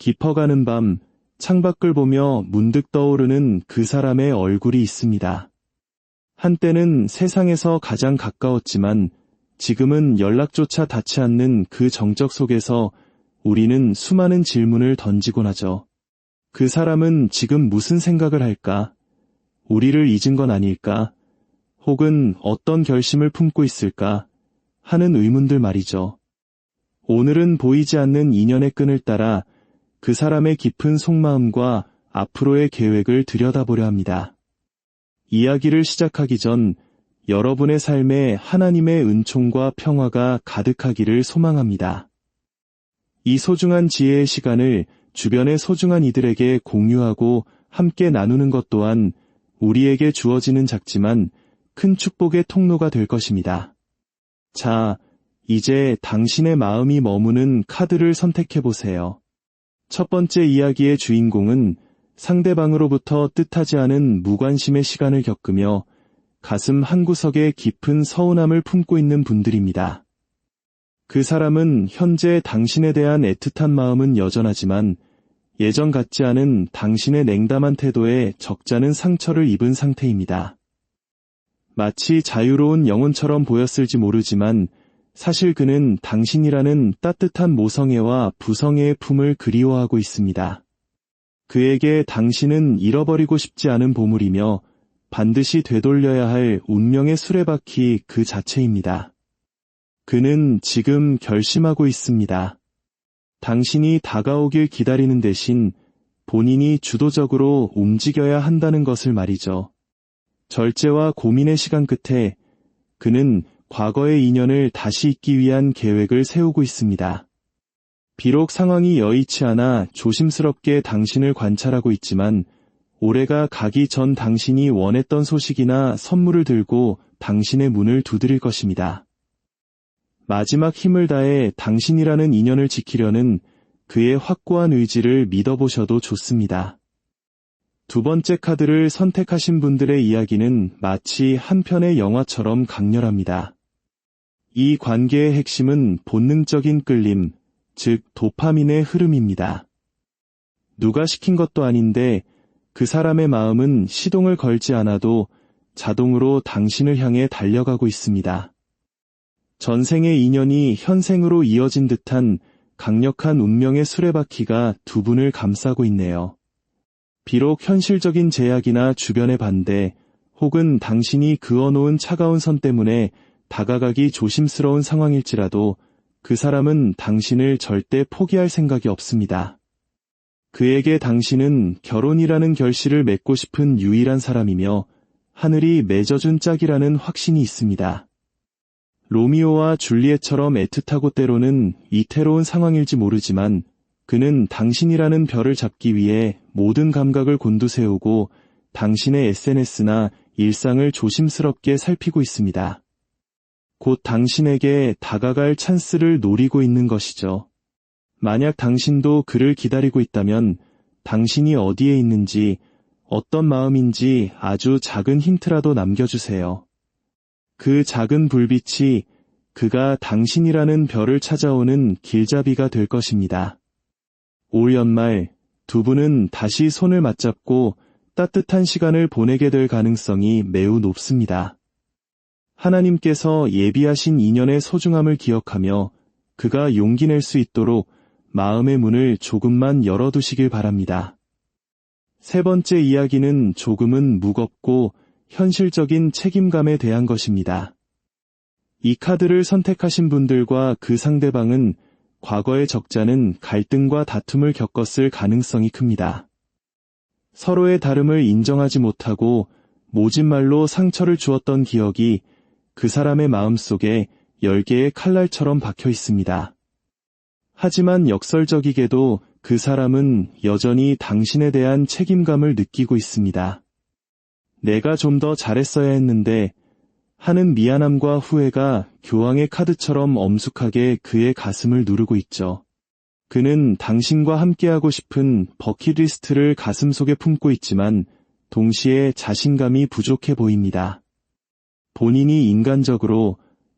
깊어가는 밤, 창밖을 보며 문득 떠오르는 그 사람의 얼굴이 있습니다. 한때는 세상에서 가장 가까웠지만 지금은 연락조차 닿지 않는 그 정적 속에서 우리는 수많은 질문을 던지곤 하죠. 그 사람은 지금 무슨 생각을 할까? 우리를 잊은 건 아닐까? 혹은 어떤 결심을 품고 있을까? 하는 의문들 말이죠. 오늘은 보이지 않는 인연의 끈을 따라 그 사람의 깊은 속마음과 앞으로의 계획을 들여다보려 합니다. 이야기를 시작하기 전 여러분의 삶에 하나님의 은총과 평화가 가득하기를 소망합니다. 이 소중한 지혜의 시간을 주변의 소중한 이들에게 공유하고 함께 나누는 것 또한 우리에게 주어지는 작지만 큰 축복의 통로가 될 것입니다. 자, 이제 당신의 마음이 머무는 카드를 선택해보세요. 첫 번째 이야기의 주인공은 상대방으로부터 뜻하지 않은 무관심의 시간을 겪으며 가슴 한구석에 깊은 서운함을 품고 있는 분들입니다. 그 사람은 현재 당신에 대한 애틋한 마음은 여전하지만 예전 같지 않은 당신의 냉담한 태도에 적잖은 상처를 입은 상태입니다. 마치 자유로운 영혼처럼 보였을지 모르지만 사실 그는 당신이라는 따뜻한 모성애와 부성애의 품을 그리워하고 있습니다. 그에게 당신은 잃어버리고 싶지 않은 보물이며 반드시 되돌려야 할 운명의 수레바퀴 그 자체입니다. 그는 지금 결심하고 있습니다. 당신이 다가오길 기다리는 대신 본인이 주도적으로 움직여야 한다는 것을 말이죠. 절제와 고민의 시간 끝에 그는 과거의 인연을 다시 잇기 위한 계획을 세우고 있습니다. 비록 상황이 여의치 않아 조심스럽게 당신을 관찰하고 있지만 올해가 가기 전 당신이 원했던 소식이나 선물을 들고 당신의 문을 두드릴 것입니다. 마지막 힘을 다해 당신이라는 인연을 지키려는 그의 확고한 의지를 믿어보셔도 좋습니다. 두 번째 카드를 선택하신 분들의 이야기는 마치 한 편의 영화처럼 강렬합니다. 이 관계의 핵심은 본능적인 끌림, 즉 도파민의 흐름입니다. 누가 시킨 것도 아닌데 그 사람의 마음은 시동을 걸지 않아도 자동으로 당신을 향해 달려가고 있습니다. 전생의 인연이 현생으로 이어진 듯한 강력한 운명의 수레바퀴가 두 분을 감싸고 있네요. 비록 현실적인 제약이나 주변의 반대, 혹은 당신이 그어놓은 차가운 선 때문에 다가가기 조심스러운 상황일지라도 그 사람은 당신을 절대 포기할 생각이 없습니다. 그에게 당신은 결혼이라는 결실을 맺고 싶은 유일한 사람이며 하늘이 맺어준 짝이라는 확신이 있습니다. 로미오와 줄리엣처럼 애틋하고 때로는 위태로운 상황일지 모르지만 그는 당신이라는 별을 잡기 위해 모든 감각을 곤두세우고 당신의 SNS나 일상을 조심스럽게 살피고 있습니다. 곧 당신에게 다가갈 찬스를 노리고 있는 것이죠. 만약 당신도 그를 기다리고 있다면 당신이 어디에 있는지, 어떤 마음인지 아주 작은 힌트라도 남겨주세요. 그 작은 불빛이 그가 당신이라는 별을 찾아오는 길잡이가 될 것입니다. 올 연말 두 분은 다시 손을 맞잡고 따뜻한 시간을 보내게 될 가능성이 매우 높습니다. 하나님께서 예비하신 인연의 소중함을 기억하며 그가 용기 낼 수 있도록 마음의 문을 조금만 열어두시길 바랍니다. 세 번째 이야기는 조금은 무겁고 현실적인 책임감에 대한 것입니다. 이 카드를 선택하신 분들과 그 상대방은 과거의 적잖은 갈등과 다툼을 겪었을 가능성이 큽니다. 서로의 다름을 인정하지 못하고 모진 말로 상처를 주었던 기억이 그 사람의 마음속에 10개의 칼날처럼 박혀 있습니다. 하지만 역설적이게도 그 사람은 여전히 당신에 대한 책임감을 느끼고 있습니다. 내가 좀 더 잘했어야 했는데 하는 미안함과 후회가 교황의 카드처럼 엄숙하게 그의 가슴을 누르고 있죠. 그는 당신과 함께하고 싶은 버킷리스트를 가슴속에 품고 있지만 동시에 자신감이 부족해 보입니다. 본인이 인간적으로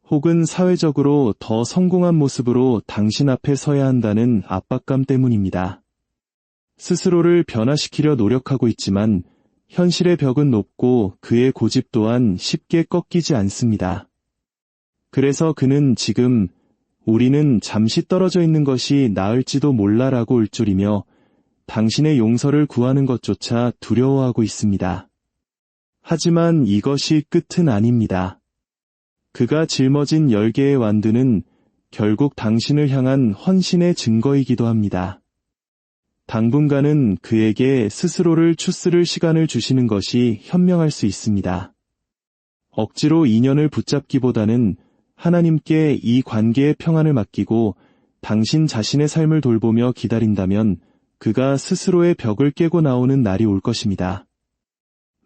혹은 사회적으로 더 성공한 모습으로 당신 앞에 서야 한다는 압박감 때문입니다. 스스로를 변화시키려 노력하고 있지만 현실의 벽은 높고 그의 고집 또한 쉽게 꺾이지 않습니다. 그래서 그는 지금 우리는 잠시 떨어져 있는 것이 나을지도 몰라라고 울졸이며 당신의 용서를 구하는 것조차 두려워하고 있습니다. 하지만 이것이 끝은 아닙니다. 그가 짊어진 10개의 완두는 결국 당신을 향한 헌신의 증거이기도 합니다. 당분간은 그에게 스스로를 추스를 시간을 주시는 것이 현명할 수 있습니다. 억지로 인연을 붙잡기보다는 하나님께 이 관계의 평안을 맡기고 당신 자신의 삶을 돌보며 기다린다면 그가 스스로의 벽을 깨고 나오는 날이 올 것입니다.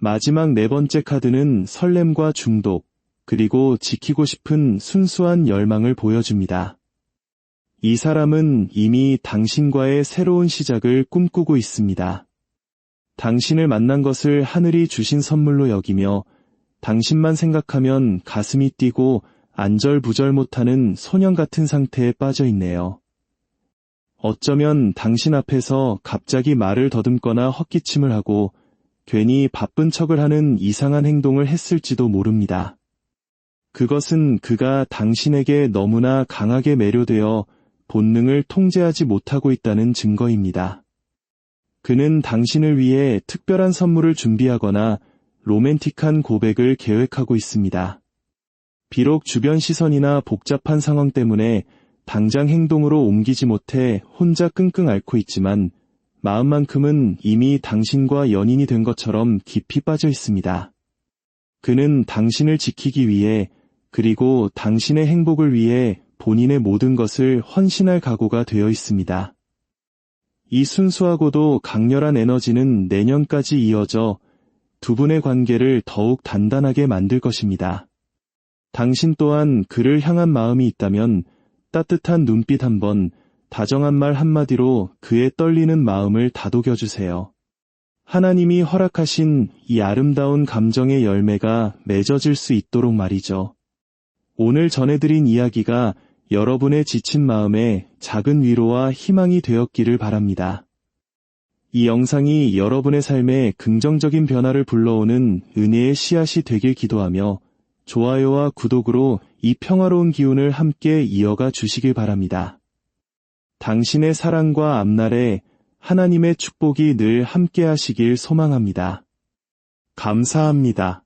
마지막 4번째 카드는 설렘과 중독, 그리고 지키고 싶은 순수한 열망을 보여줍니다. 이 사람은 이미 당신과의 새로운 시작을 꿈꾸고 있습니다. 당신을 만난 것을 하늘이 주신 선물로 여기며 당신만 생각하면 가슴이 뛰고 안절부절 못하는 소년 같은 상태에 빠져 있네요. 어쩌면 당신 앞에서 갑자기 말을 더듬거나 헛기침을 하고 괜히 바쁜 척을 하는 이상한 행동을 했을지도 모릅니다. 그것은 그가 당신에게 너무나 강하게 매료되어 본능을 통제하지 못하고 있다는 증거입니다. 그는 당신을 위해 특별한 선물을 준비하거나 로맨틱한 고백을 계획하고 있습니다. 비록 주변 시선이나 복잡한 상황 때문에 당장 행동으로 옮기지 못해 혼자 끙끙 앓고 있지만 마음만큼은 이미 당신과 연인이 된 것처럼 깊이 빠져 있습니다. 그는 당신을 지키기 위해 그리고 당신의 행복을 위해 본인의 모든 것을 헌신할 각오가 되어 있습니다. 이 순수하고도 강렬한 에너지는 내년까지 이어져 두 분의 관계를 더욱 단단하게 만들 것입니다. 당신 또한 그를 향한 마음이 있다면 따뜻한 눈빛 한번, 다정한 말 한마디로 그의 떨리는 마음을 다독여주세요. 하나님이 허락하신 이 아름다운 감정의 열매가 맺어질 수 있도록 말이죠. 오늘 전해드린 이야기가 여러분의 지친 마음에 작은 위로와 희망이 되었기를 바랍니다. 이 영상이 여러분의 삶에 긍정적인 변화를 불러오는 은혜의 씨앗이 되길 기도하며 좋아요와 구독으로 이 평화로운 기운을 함께 이어가 주시길 바랍니다. 당신의 사랑과 앞날에 하나님의 축복이 늘 함께 하시길 소망합니다. 감사합니다.